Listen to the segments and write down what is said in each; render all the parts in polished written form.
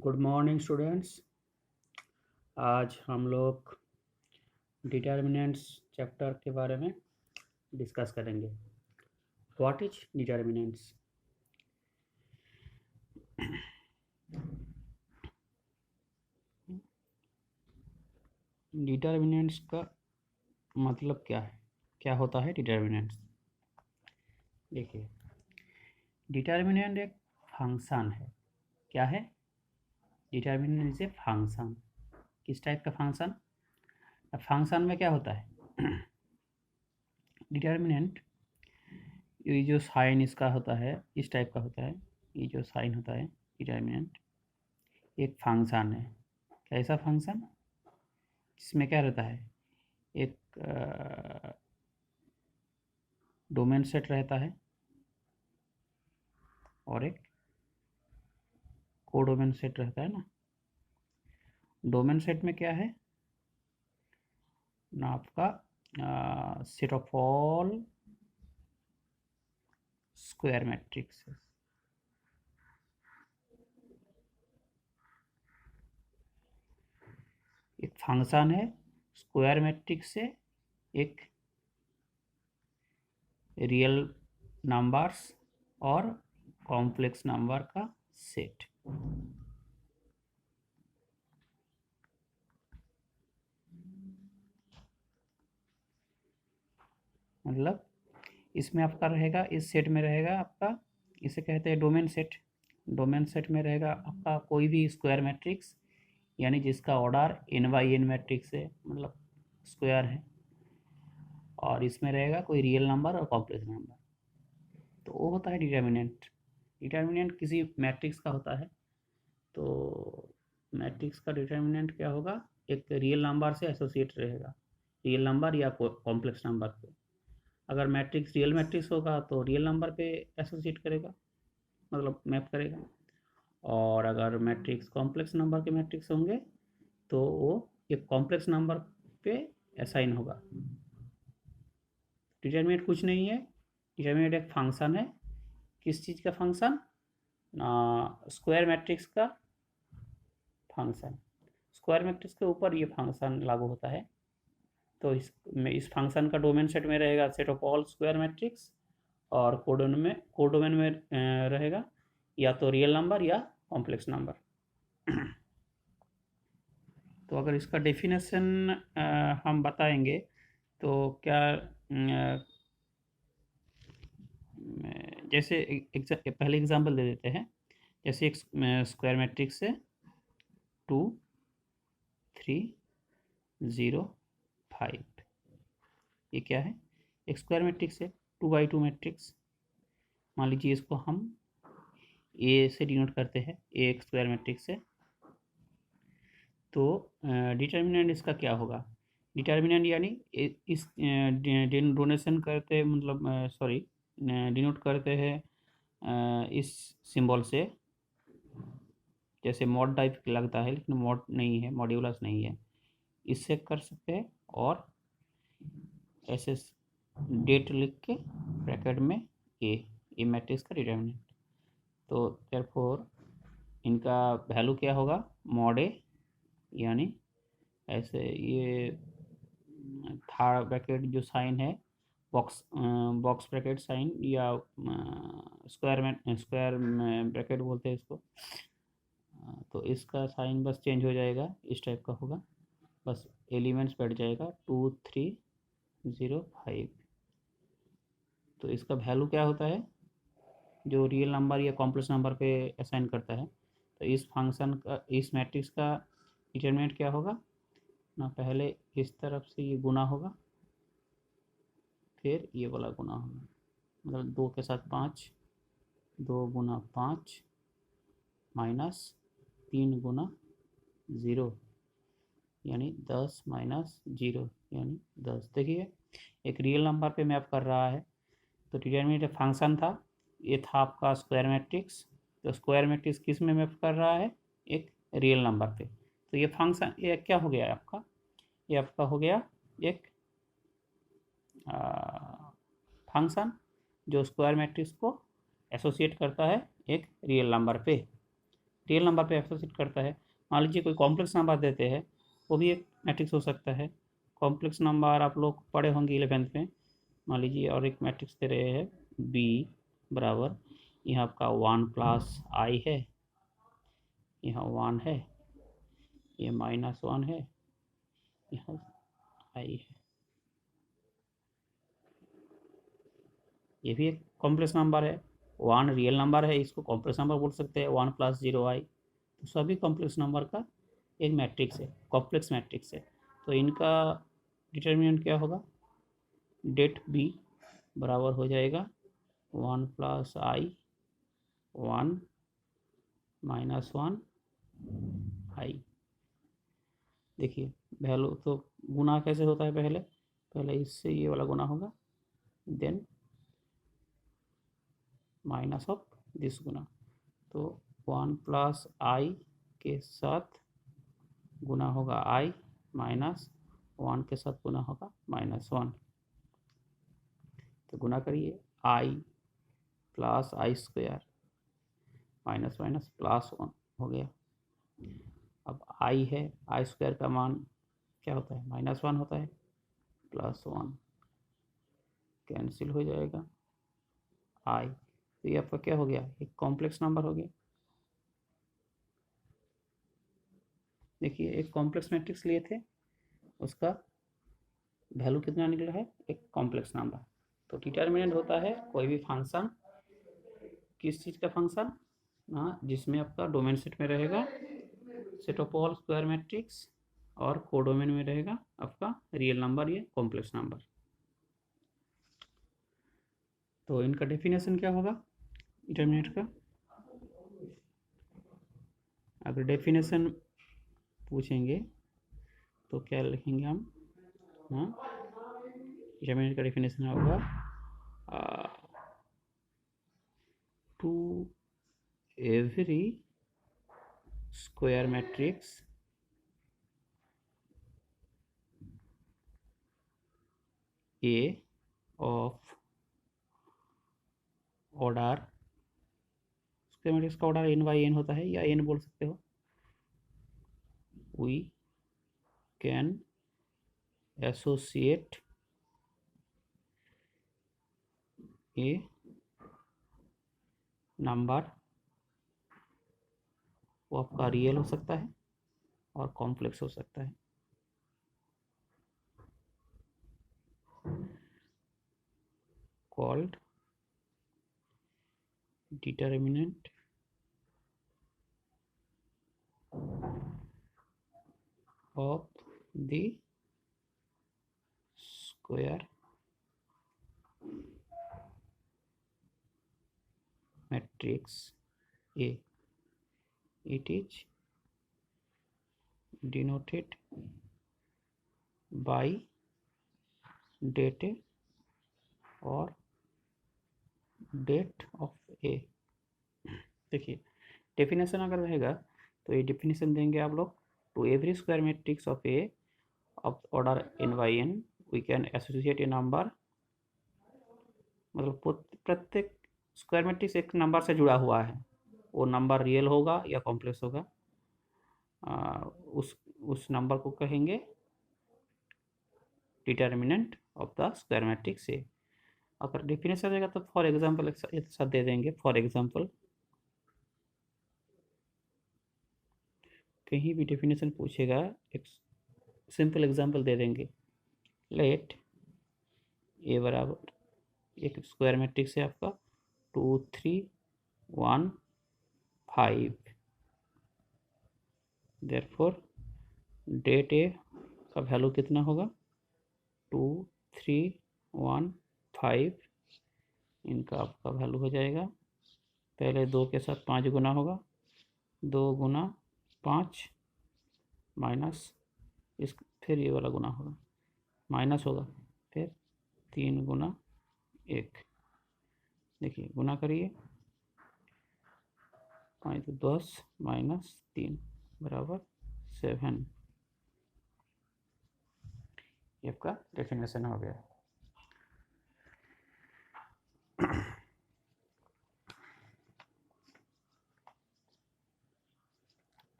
Good morning students. आज हम लोग डिटर्मिनेंट्स चैप्टर के बारे में डिस्कस करेंगे। What is determinants? डिटर्मिनेंट्स का मतलब क्या है, क्या होता है डिटर्मिनेंट्स? देखिए, डिटर्मिनेंट एक फंक्शन है। क्या है? Determinant is a function. किस टाइप का फंक्शन? फंक्शन में क्या होता है? डिटर्मिनेंट, ये जो साइन इसका होता है इस टाइप का होता है। ये जो साइन होता है डिटर्मिनेंट एक फंक्शन है। कैसा फंक्शन? इसमें क्या रहता है? एक डोमेन सेट रहता है और एक कोडोमेन सेट रहता है ना। डोमेन सेट में क्या है ना, आपका set of all square matrix. एक फंक्शन है स्क्वायर मैट्रिक्स से एक रियल नंबर्स और कॉम्प्लेक्स नंबर का सेट। मतलब इसमें आपका रहेगा, इस सेट में रहेगा आपका, इसे कहते हैं डोमेन सेट। डोमेन सेट में रहेगा आपका कोई भी स्क्वायर मैट्रिक्स, यानी जिसका order n by n matrix है, मतलब स्क्वायर है, और इसमें रहेगा कोई रियल नंबर और कॉम्प्लेक्स नंबर। तो वो होता है डिटर्मिनेंट। डिटर्मिनेंट किसी मैट्रिक्स का होता है। तो मैट्रिक्स का डिटर्मिनेंट क्या होगा? एक रियल नंबर से एसोसिएट रहेगा, रियल नंबर या कॉम्प्लेक्स नंबर पे। अगर मैट्रिक्स रियल मैट्रिक्स होगा तो रियल नंबर पे एसोसिएट करेगा, मतलब मैप करेगा। और अगर मैट्रिक्स कॉम्प्लेक्स नंबर के मैट्रिक्स होंगे तो वो एक कॉम्प्लेक्स नंबर पे असाइन होगा। डिटर्मिनेंट कुछ नहीं है, डिटर्मिनेंट एक फंक्शन है। किस चीज़ का फंक्शन? स्क्वायर मैट्रिक्स का फंक्शन। स्क्वायर मैट्रिक्स के ऊपर ये फंक्शन लागू होता है। तो इस फंक्शन का डोमेन सेट में रहेगा set of all square matrix, और कोडोमेन में रहेगा या तो रियल नंबर या कॉम्प्लेक्स नंबर। तो अगर इसका डेफिनेशन हम बताएंगे तो क्या, जैसे पहले एग्जांपल दे देते हैं। जैसे एक स्क्वायर मैट्रिक्स है 2 3 0 5। ये क्या है? एक स्क्वायर मैट्रिक्स है, 2 बाई 2 मैट्रिक्स। मान लीजिए इसको हम ए से डिनोट करते हैं, ए एक स्क्वायर मैट्रिक्स है। तो डिटर्मिनेंट इसका क्या होगा? डिटर्मिनेंट यानी इस डोनेशन करते, मतलब सॉरी, डिनोट करते हैं इस सिंबल से। जैसे मॉड टाइप लगता है लेकिन मॉड नहीं है, मॉड्यूलस नहीं है, इससे कर सकते हैं। और ऐसे डेट लिख के ब्रैकेट में ए मैट्रिक्स का डिटर्मिनेंट। तो देयरफॉर इनका वैल्यू क्या होगा? मॉड ए, यानी ऐसे ये थर्ड ब्रैकेट जो साइन है, बॉक्स ब्रैकेट साइन या स्क्वायर ब्रैकेट बोलते हैं इसको। तो इसका साइन बस चेंज हो जाएगा, इस टाइप का होगा। बस एलिमेंट्स बैठ जाएगा 2 3 0 5। तो इसका वैल्यू क्या होता है जो रियल नंबर या कॉम्प्लेक्स नंबर पे असाइन करता है? तो इस फंक्शन का, इस मैट्रिक्स का डिटरमिनेंट क्या होगा ना? पहले इस तरफ से ये गुना होगा, फिर ये वाला गुना होगा, मतलब 2 के साथ 5, 2 गुना 5 माइनस 3 गुना 0, यानी 10 माइनस 0 यानी 10। देखिए, एक रियल नंबर पे मैप कर रहा है। तो डिटरमिनेंट फंक्शन था, ये था आपका स्क्वायर मैट्रिक्स। तो स्क्वायर मैट्रिक्स किस में मैप कर रहा है? एक रियल नंबर पे। तो ये फंक्शन, ये क्या हो गया आपका? ये आपका हो गया एक फंक्शन जो स्क्वायर मैट्रिक्स को एसोसिएट करता है एक रियल नंबर पे। रियल नंबर पे एसोसिएट करता है। मान लीजिए कोई कॉम्प्लेक्स नंबर देते हैं, वो भी एक मैट्रिक्स हो सकता है। कॉम्प्लेक्स नंबर आप लोग पढ़े होंगे 11th में। मान लीजिए और एक मैट्रिक्स दे रहे हैं बी बराबर, यहाँ आपका 1 प्लस आई है, यहाँ 1 है, ये -1 है, यहाँ आई है। ये भी एक कॉम्प्लेक्स नंबर है। 1 रियल नंबर है, इसको कॉम्प्लेक्स नंबर बोल सकते हैं, 1 + 0i। तो सभी कॉम्प्लेक्स नंबर का एक मैट्रिक्स है, कॉम्प्लेक्स मैट्रिक्स है। तो इनका डिटर्मिनेंट क्या होगा? डेट बी बराबर हो जाएगा 1 + i 1 -1 i। देखिए वैल्यू तो गुना कैसे होता है, पहले पहले इससे ये वाला गुना होगा, देन माइनस ऑफ दिस गुना। तो 1 + i के साथ गुना होगा i, -1 के साथ गुना होगा -1। तो गुना करिए, i + i² माइनस माइनस +1 हो गया। अब i है, i² का मान क्या होता है? -1 होता है, +1 कैंसिल हो जाएगा i। तो ये आपका क्या हो गया? एक कॉम्प्लेक्स नंबर हो गया। देखिए एक कॉम्प्लेक्स मैट्रिक्स लिए थे, उसका वैल्यू कितना निकला है? एक कॉम्प्लेक्स नंबर। तो डिटर्मिनेंट होता है कोई भी फंक्शन, किस चीज़ का फंक्शन? हाँ, जिसमें आपका डोमेन सेट में रहेगा set of all square matrix, और कोडोमेन में रहेगा आपका रियल नंबर या कॉम्प्लेक्स नंबर। तो इनका डेफिनेशन क्या होगा डिटर्मिनेंट का? अगर डेफिनेशन पूछेंगे तो क्या लिखेंगे हम? हाँ, डिटर्मिनेंट का डेफिनेशन होगा to every square matrix A of order, square matrix का ऑर्डर n/n होता है, या n बोल सकते हो, we can associate a number, वो आपका रियल हो सकता है और कॉम्प्लेक्स हो सकता है। Called determinant of the square matrix A. It is denoted by date और डेट ऑफ ए। देखिए डेफिनेशन अगर रहेगा तो ये डेफिनेशन देंगे आप लोग, to every square matrix of A of order n/n we can associate a number. मतलब प्रत्येक स्क्वायर मैट्रिक्स एक नंबर से जुड़ा हुआ है, वो नंबर रियल होगा या कॉम्प्लेक्स होगा, उस नंबर को कहेंगे determinant of the square matrix A. अगर डेफिनेशन रहेगा तो फॉर एग्जांपल एक साथ दे देंगे। फॉर एग्जांपल कहीं भी डेफिनेशन पूछेगा, एक सिंपल एग्जांपल दे देंगे। लेट ए बराबर, एक स्क्वायर मैट्रिक्स है आपका 2 3 1 5, देयरफॉर डेट ए का वैल्यू कितना होगा? 2 3 1 5। इनका आपका वैल्यू हो जाएगा, पहले 2 के साथ 5 गुना होगा, 2 गुना 5 माइनस इस, फिर ये वाला गुना होगा, माइनस होगा, फिर 3 गुना 1। देखिए गुना करिए, 5 तो 10 -3 बराबर 7। ये आपका डेफिनेशन हो गया।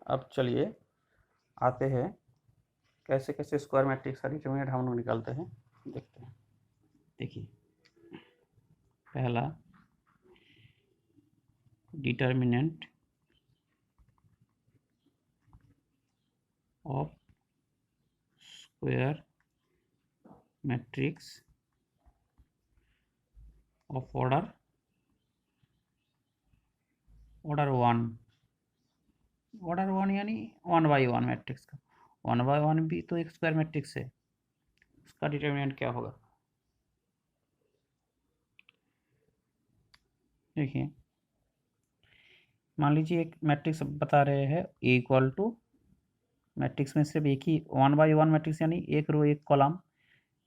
अब चलिए आते हैं कैसे कैसे स्क्वायर मैट्रिक्स का डिटरमिनेंट हम लोग निकालते हैं, देखते हैं। देखिए, पहला determinant of square matrix of order 1 यानी 1/1 मैट्रिक्स का। 1/1 भी तो एक स्क्वायर मैट्रिक्स है, उसका डिटरमिनेंट क्या होगा? देखिए, मान लीजिए एक मैट्रिक्स बता रहे हैं ए इक्वल टू, मैट्रिक्स में सिर्फ एक ही 1/1 मैट्रिक्स यानी एक रो एक कॉलम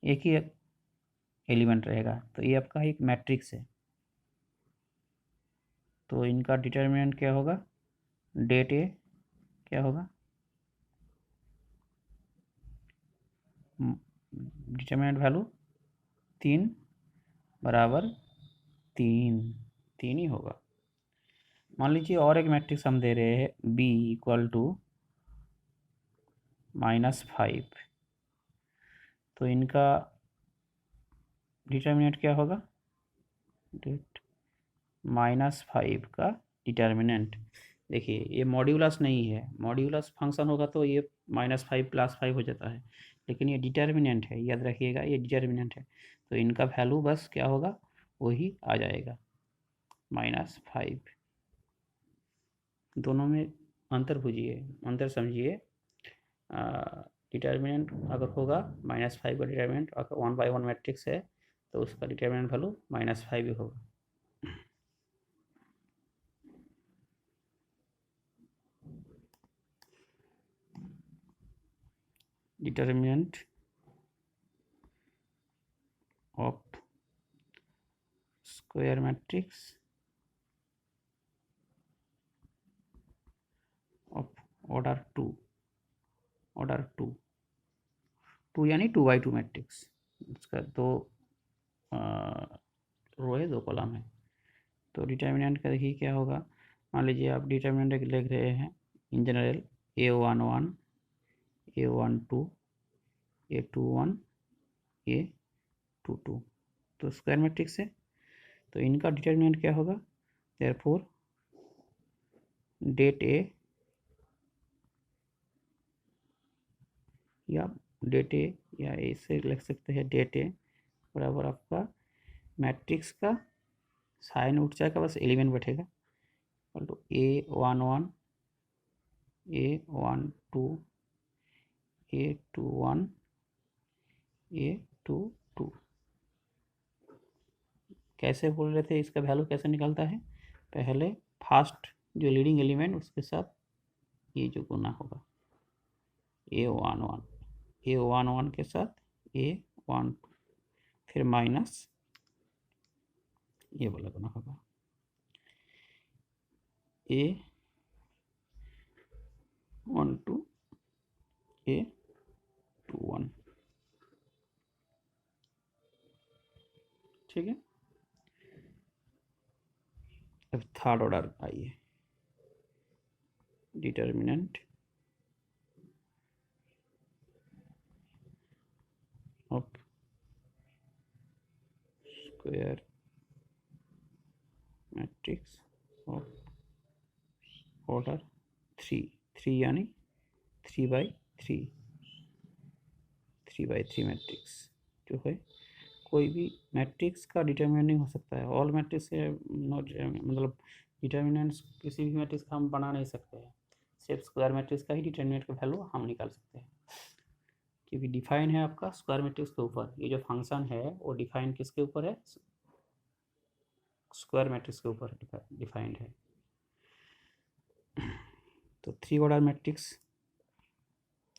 एक ही एलिमेंट रहेगा, तो ये आपका एक मैट्रिक्स है। तो इनका डिटरमिनेंट क्या होगा? डेट ए क्या होगा? डिटरमिनेंट वैल्यू 3 बराबर 3 ही होगा। मान लीजिए और एक मैट्रिक्स हम दे रहे हैं बी इक्वल टू -5, तो इनका डिटरमिनेंट क्या होगा? डेट -5 का डिटरमिनेंट, देखिए ये मॉड्यूलस नहीं है, मॉड्यूलस फंक्शन होगा तो ये -5 +5 हो जाता है, लेकिन ये डिटरमिनेंट है, याद रखिएगा ये डिटरमिनेंट है, तो इनका वैल्यू बस क्या होगा? वही आ जाएगा -5। दोनों में अंतर बुझिए, अंतर समझिए। डिटरमिनेंट अगर होगा -5 का डिटरमिनेंट, अगर 1/1 मैट्रिक्स है तो उसका डिटरमिनेंट वैल्यू -5 ही होगा। Determinant of square matrix of order 2 यानी 2/2 मैट्रिक्स, उसका 2 रो है 2 कॉलम है, तो डिटरमिनेंट का देखिए क्या होगा। मान लीजिए आप डिटरमिनेंट लिख रहे हैं in general A11 A12 A21 A22, तो स्क्वायर मैट्रिक्स है, तो इनका डिटरमिनेंट क्या होगा? देयरफॉर डेट ए या ऐसे लिख सकते हैं डेट ए बराबर आपका मैट्रिक्स का साइन उठ जाएगा, बस एलिमेंट बैठेगा, तो A11 A12 A21 A22। कैसे बोल रहे थे, इसका वैल्यू कैसे निकलता है? पहले फर्स्ट जो लीडिंग एलिमेंट उसके साथ ये जो गुना होगा A11 के साथ A12, फिर माइनस ये वाला गुना होगा A12 A21, ठीक है। अब थर्ड ऑर्डर आइए, determinant of square matrix of order 3 यानी 3/3 मैट्रिक्स जो है, कोई भी मैट्रिक्स का डिटरमिनेंट नहीं हो सकता है, ऑल मैट्रिक्स से नॉट, मतलब डिटरमिनेंट्स किसी भी मैट्रिक्स का हम बना नहीं सकते हैं, सिर्फ स्क्वायर मैट्रिक्स का ही डिटरमिनेंट का वैल्यू हम निकाल सकते हैं, क्योंकि डिफाइन है आपका स्क्वायर मैट्रिक्स के ऊपर। ये जो फंक्शन है वो डिफाइन किसके ऊपर है? स्क्वायर मैट्रिक्स के ऊपर डिफाइंड है। तो 3 ऑर्डर मैट्रिक्स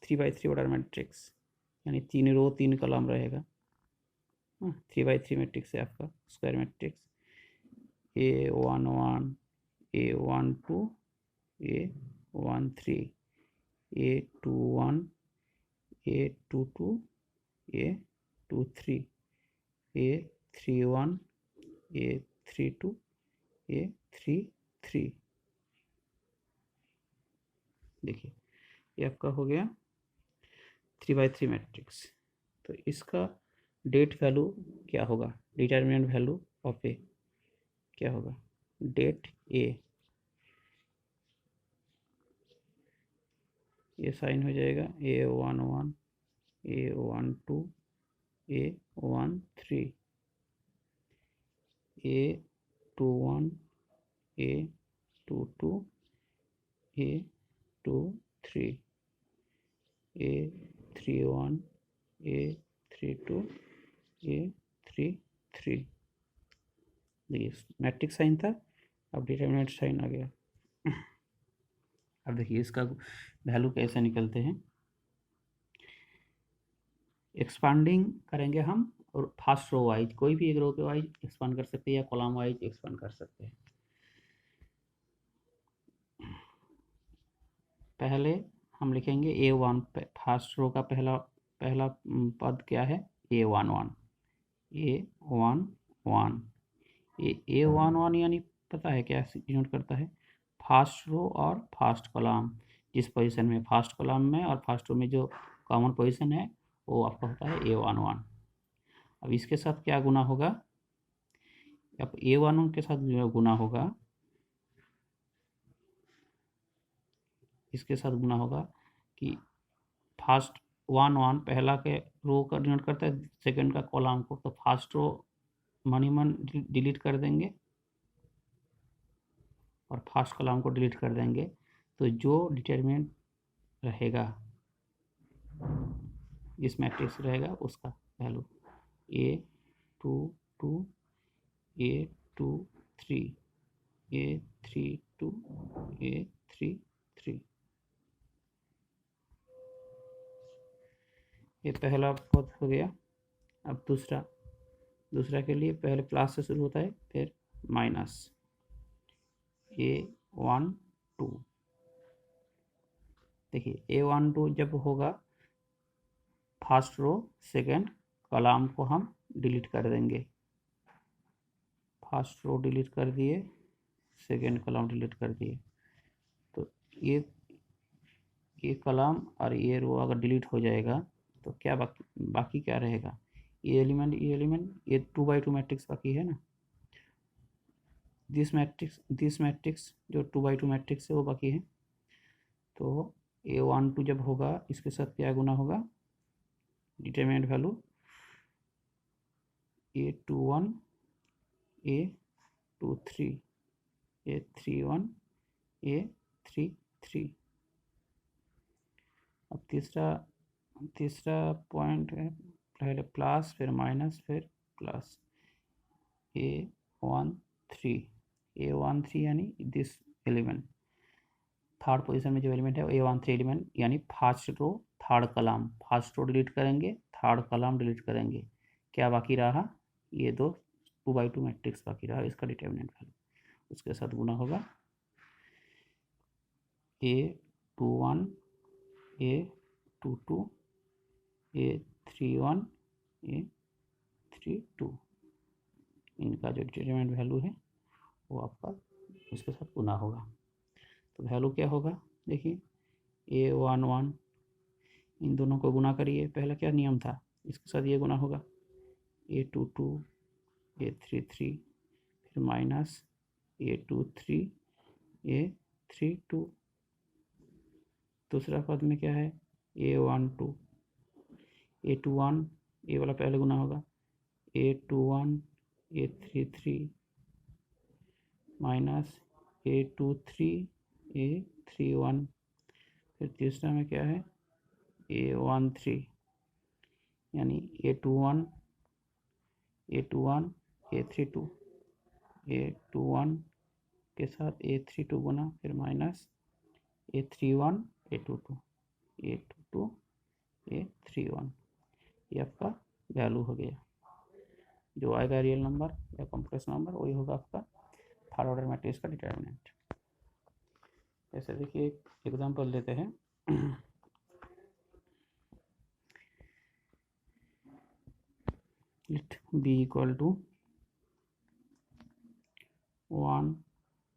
3/3 ऑर्डर मैट्रिक्स यानी 3 रो 3 कॉलम रहेगा। 3/3 मैट्रिक्स है आपका square matrix. A11 A12 A13 A21 A22 A23 A31 A32 A33, देखिए ये आपका हो गया 3/3 मैट्रिक्स। तो इसका डेट वैल्यू क्या होगा, डिटर्मिनेंट वैल्यू ऑफ ए क्या होगा, डेट ए, ये साइन हो जाएगा A11, A12, A13, A21, A22, A23, A31, A32, A33। देखिए मैट्रिक्स साइन था, अब डिटरमिनेंट साइन आ गया। अब देखिए इसका वैल्यू कैसे निकलते हैं। एक्सपांडिंग करेंगे हम, और फर्स्ट रो वाइज कोई भी एक रो के वाइज एक्सपांड कर सकते हैं या कॉलम वाइज एक्सपांड कर सकते हैं। पहले हम लिखेंगे A1, फर्स्ट रो का पहला पहला पद क्या है, A11, A11, A11 यानी पता है क्या डिनोट करता है, फर्स्ट रो और फर्स्ट कॉलम, जिस पोजीशन में फर्स्ट कॉलम में और फर्स्ट रो में जो कॉमन पोजीशन है वो आपका होता है A11। अब इसके साथ क्या गुना होगा, अब A11 के साथ जो गुना होगा, इसके साथ गुना होगा कि फर्स्ट 1 1 पहला के रो का डिनोट करता है, सेकंड का कॉलम को, तो फर्स्ट रो मन ही मन डिलीट कर देंगे और फर्स्ट कॉलम को डिलीट कर देंगे, तो जो डिटरमिनेंट रहेगा जिस मैट्रिक्स रहेगा उसका value A22, A23, A32, A33। ये पहला पद हो गया। अब दूसरा के लिए पहले प्लस से शुरू होता है, फिर माइनस A12। देखिए A12 जब होगा फर्स्ट रो सेकंड कॉलम को हम डिलीट कर देंगे, फर्स्ट रो डिलीट कर दिए, सेकंड कॉलम डिलीट कर दिए, तो ये कॉलम और ये रो अगर डिलीट हो जाएगा तो क्या बाकी क्या रहेगा, ये एलिमेंट ये 2/2 मैट्रिक्स बाकी है ना, दिस मैट्रिक्स जो 2/2 मैट्रिक्स है वो बाकी है। तो A12 जब होगा इसके साथ क्या गुना होगा, determinant value A21, A23, A31, A33। अब तीसरा पॉइंट है, पहले प्लस फिर माइनस फिर प्लस, A13 यानी दिस एलिमेंट, थर्ड पोजीशन में जो एलिमेंट है A13 एलिमेंट, यानी first row third column, first row delete करेंगे, थर्ड कॉलम डिलीट करेंगे, क्या बाकी रहा, ये दो 2/2 मैट्रिक्स बाकी रहा, इसका डिटरमिनेंट वैल्यू उसके साथ गुना होगा A21, A22, A31, A32, इनका जो डिटरमिनेंट वैल्यू है वो आपका इसके साथ गुना होगा। तो वैल्यू क्या होगा, देखिए A11, इन दोनों को गुना करिए, पहला क्या नियम था, इसके साथ ये गुना होगा A22, A33, फिर माइनस A23, A32। दूसरा पद में क्या है A12, A21, ये वाला पहले गुना होगा A21, A33 minus A23, A31। फिर तीसरा में क्या है A13, यानी A21, A32, A21 के साथ A32 गुना, फिर माइनस A31, A22, A31। ये आपका वैल्यू हो गया, जो आएगा रियल नंबर या कॉम्प्लेक्स नंबर वही होगा आपका थर्ड ऑर्डर मैट्रिक्स का डिटरमिनेंट। जैसे देखिए एक एग्जांपल लेते हैं, लेट B इक्वल टू 1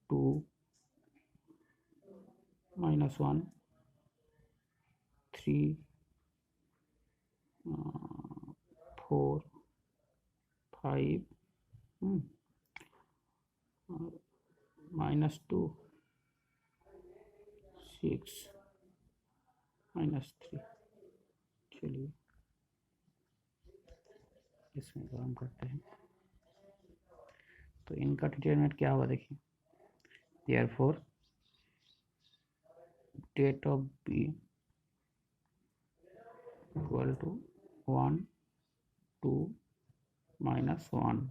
2 -1 3 4 5 -2 6 -3। चलिए इसमें काम करते हैं। तो इनका डिटरमिनेंट क्या होगा देखिए, therefore det of B equal to 1 2 -1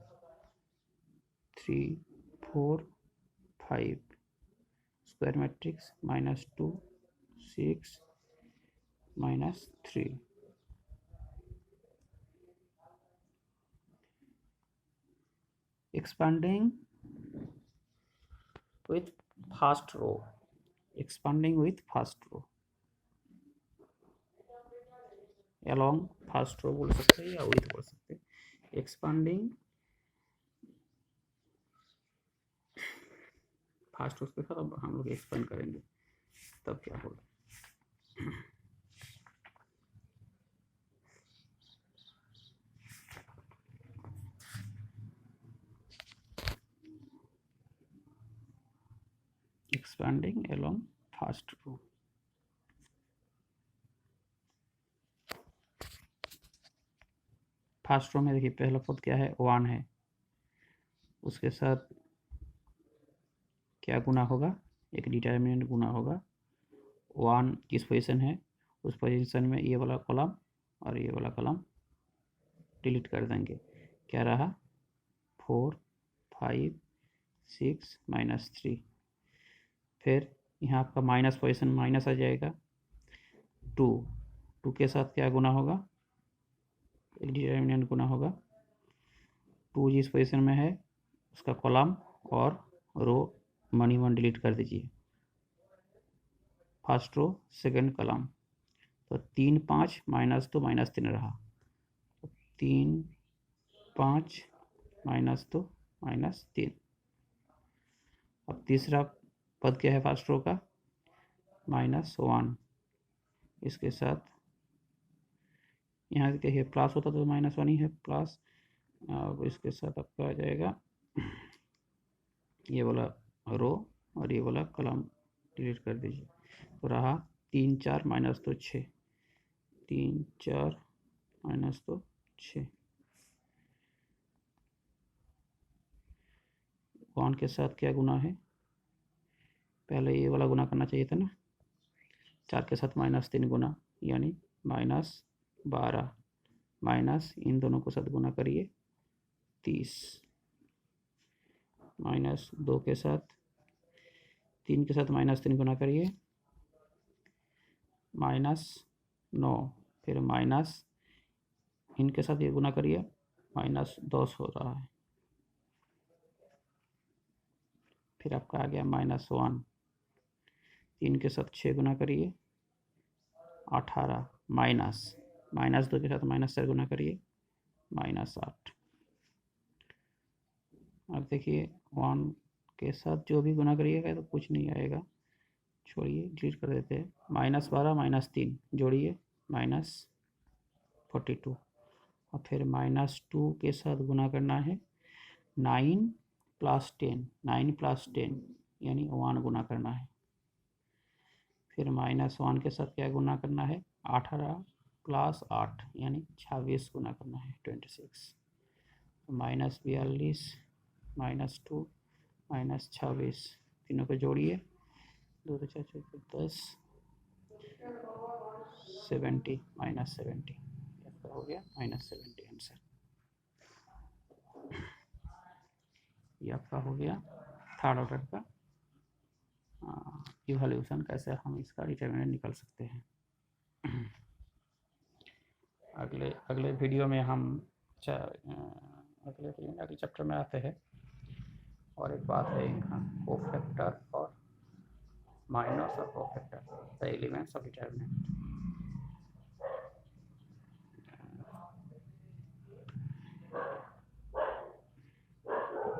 3 4 5 square matrix -2 6 -3। expanding with first row, expanding with first row, along first row बोल सकते हैं या with बोल सकते हैं। expanding फर्स्ट रो के साथ अब हम लोग एक्सपेंड करेंगे तब क्या होगा। expanding along first row, first row में देखिए पहला पद क्या है 1 है, उसके साथ क्या गुना होगा, एक डिटरमिनेंट गुना होगा। 1 किस पोजीशन है, उस पोजीशन में ये वाला कॉलम और ये वाला कॉलम डिलीट कर देंगे। क्या रहा 4 5 6 -3। फिर यहाँ आपका माइनस पोजीशन माइनस आ जाएगा। 2 के साथ क्या गुना होगा, एक डिटरमिनेंट गुना होगा। 2 जिस पोजीशन में है उसका कॉलम और रो मनी 1 डिलीट कर दीजिए। फर्स्ट रो सेकंड कॉलम, तो 3 5 -2 -3 रहा, तो 3 5 -2 -3। अब तीसरा पद क्या है फर्स्ट रो का -1, इसके साथ यहाँ देखिए प्लस होता तो -1 ही है प्लस। अब इसके साथ आपका आ जाएगा ये वाला रो और ये वाला कॉलम डिलीट कर दीजिए, तो रहा 3 4 -2 6, 3 4 -2 6। 1 के साथ क्या गुना है, पहले ये वाला गुना करना चाहिए था ना, 4 के साथ -3 गुना यानी -12 माइनस इन दोनों को साथ गुना करिए 30, -2 के साथ 3 के साथ -3 गुना करिए -9, फिर माइनस इनके साथ ये गुना करिए -10 हो रहा है। फिर आपका आ गया -1, 3 के साथ 6 गुना करिए 18, -2 के साथ -4 गुना करिए -8। अब देखिए 1 के साथ जो भी गुना करिएगा तो कुछ नहीं आएगा, छोड़िए डिलीट कर देते हैं। -12 -3 जोड़िए -42, और फिर -2 के साथ गुना करना है 9 + 10, 9 + 10 यानी 1 गुना करना है। फिर -1 के साथ क्या गुना करना है 18 + 8 यानी 26 गुना करना है 26, -42 -2 -26 तीनों को जोड़िए 2 2 4 4 10 70 -70 हो गया -70 आंसर। ये आपका हो गया थर्ड ऑर्डर का इवैल्यूएशन, कैसे हम इसका डिटरमिनेंट निकाल सकते हैं। अगले वीडियो में हम अगले चैप्टर में आते हैं। और एक बात है यहाँ कोफैक्टर और माइनस और cofactor the elements of determinant.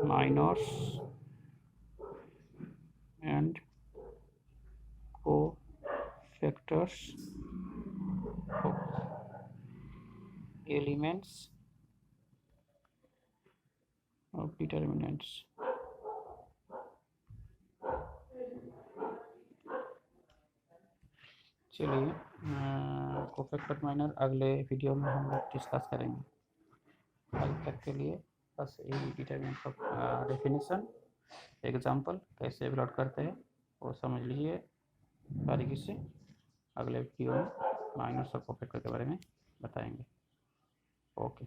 minors and co-factors elements of determinants. चलिए कोफैक्टर माइनर अगले वीडियो में हम लोग डिस्कस करेंगे। अभी तक के लिए बस यही डिटरमिनेंट का डेफिनेशन, एग्जांपल कैसे प्लॉट करते हैं वो समझ लीजिए बारीकी से। अगले वीडियो में माइनर्स और कोफैक्टर के बारे में बताएंगे। ओके।